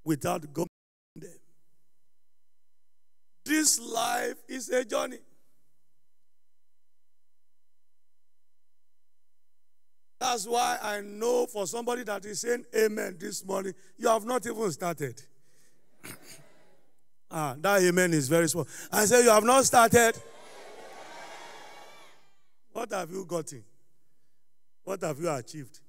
without God. This life is a journey. That's why I know for somebody that is saying amen this morning, you have not even started. That amen is very small. I say you have not started. What have you gotten? What have you achieved?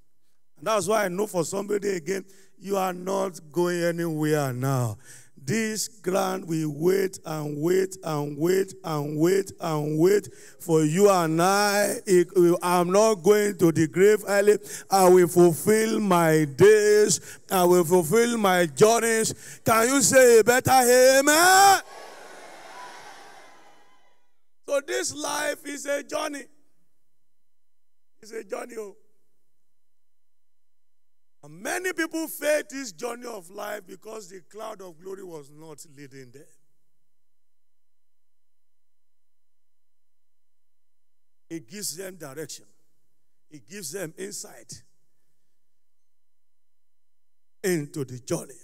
And that's why I know for somebody again, you are not going anywhere now. This ground will wait and wait and wait and wait and wait for you and I. I'm not going to the grave early. I will fulfill my days. I will fulfill my journeys. Can you say a better amen? So this life is a journey. It's a journey. And many people failed this journey of life because the cloud of glory was not leading them. It gives them direction. It gives them insight into the journey.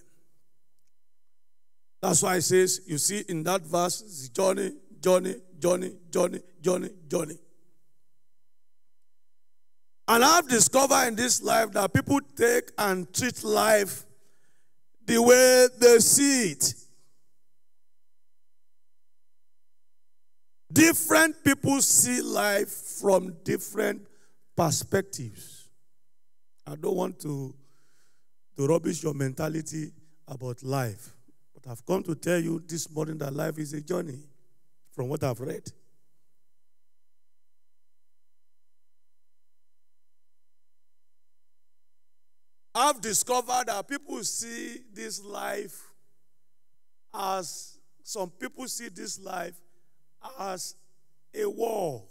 That's why it says, you see in that verse, it's journey, journey, journey, journey, journey, journey. And I've discovered in this life that people take and treat life the way they see it. Different people see life from different perspectives. I don't want to rubbish your mentality about life. But I've come to tell you this morning that life is a journey from what I've read. I've discovered that people see this life as, some people see this life as a war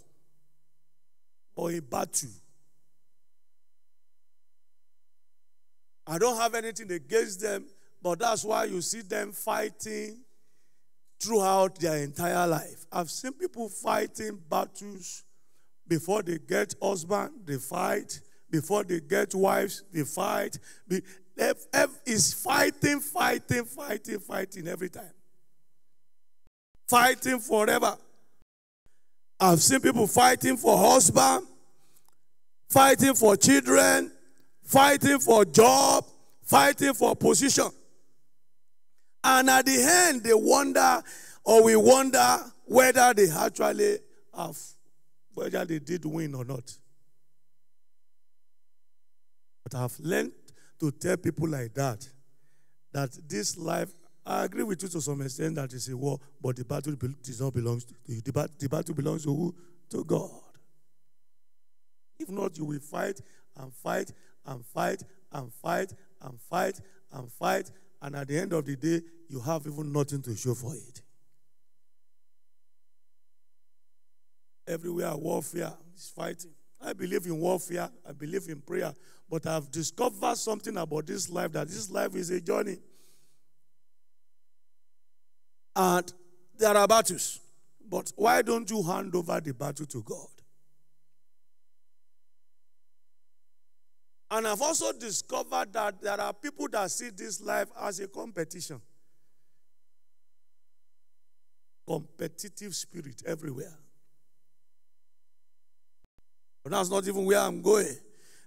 or a battle. I don't have anything against them, but that's why you see them fighting throughout their entire life. I've seen people fighting battles before they get husband, they fight. Before they get wives, they fight. Is fighting every time. Fighting forever. I've seen people fighting for husband, fighting for children, fighting for job, fighting for position. And at the end, they wonder, or we wonder whether they actually have, whether they did win or not. But I've learned to tell people like that this life, I agree with you to some extent that it's a war, but the battle does not belong to you. The battle belongs to who? To God. If not, you will fight and fight and fight and fight and fight and fight, and at the end of the day, you have even nothing to show for it. Everywhere warfare is fighting. I believe in warfare. I believe in prayer. But I've discovered something about this life, that this life is a journey. And there are battles. But why don't you hand over the battle to God? And I've also discovered that there are people that see this life as a competition. Competitive spirit everywhere. But that's not even where I'm going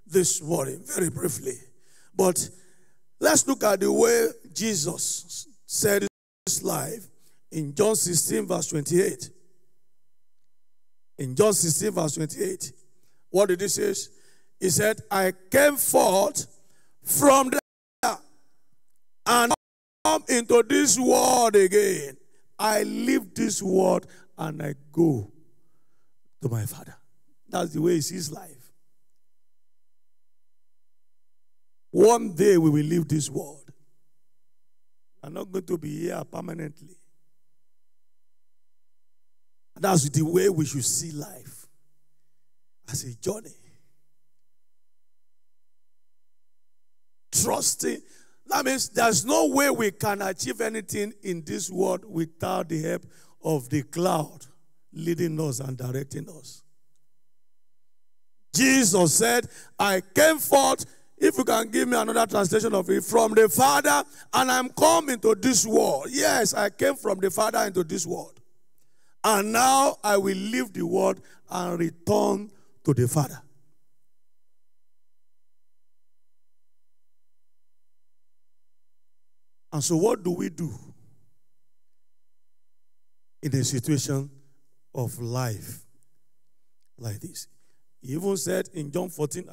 this morning, very briefly. But let's look at the way Jesus said his life in John 16, verse 28. In John 16, verse 28, what did he say? He said, I came forth from there and come into this world again. I leave this world and I go to my Father. That's the way he sees life. One day we will leave this world. I'm not going to be here permanently. That's the way we should see life, as a journey. Trusting. That means there's no way we can achieve anything in this world without the help of the cloud leading us and directing us. Jesus said, I came forth if you can give me another translation of it, from the Father, and I'm come into this world. Yes, I came from the Father into this world. And now I will leave the world and return to the Father. And so what do we do in a situation of life like this? He even said in John 14,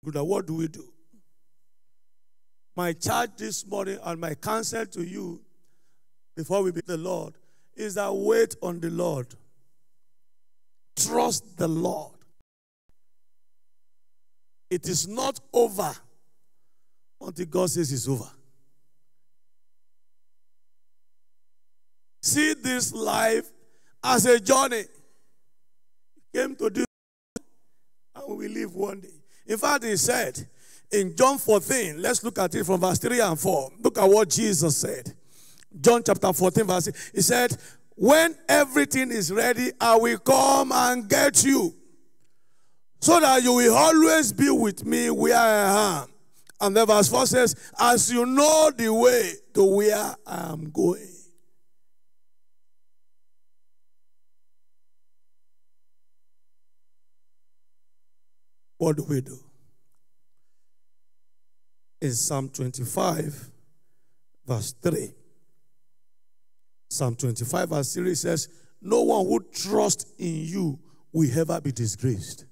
what do we do? My charge this morning and my counsel to you before we meet the Lord is that wait on the Lord. Trust the Lord. It is not over until God says it's over. See this life as a journey. Came to this and we live one day. In fact, he said in John 14, let's look at it from verse 3 and 4. Look at what Jesus said. John chapter 14, verse 6. He said, when everything is ready, I will come and get you, so that you will always be with me where I am. And then verse 4 says, as you know the way to where I am going. What do we do? In Psalm 25, verse 3. Psalm 25, verse 3 says, no one who trusts in you will ever be disgraced.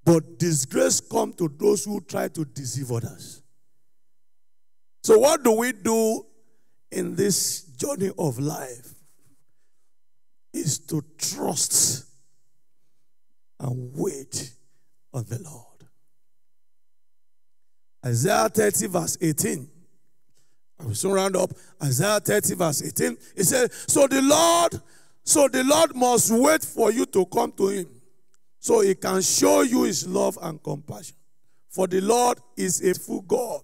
But disgrace comes to those who try to deceive others. So what do we do in this journey of life? Is to trust and wait on the Lord. Isaiah 30 verse 18. I will soon round up. Isaiah 30 verse 18. It says, so the Lord must wait for you to come to him, so he can show you his love and compassion. For the Lord is a faithful God.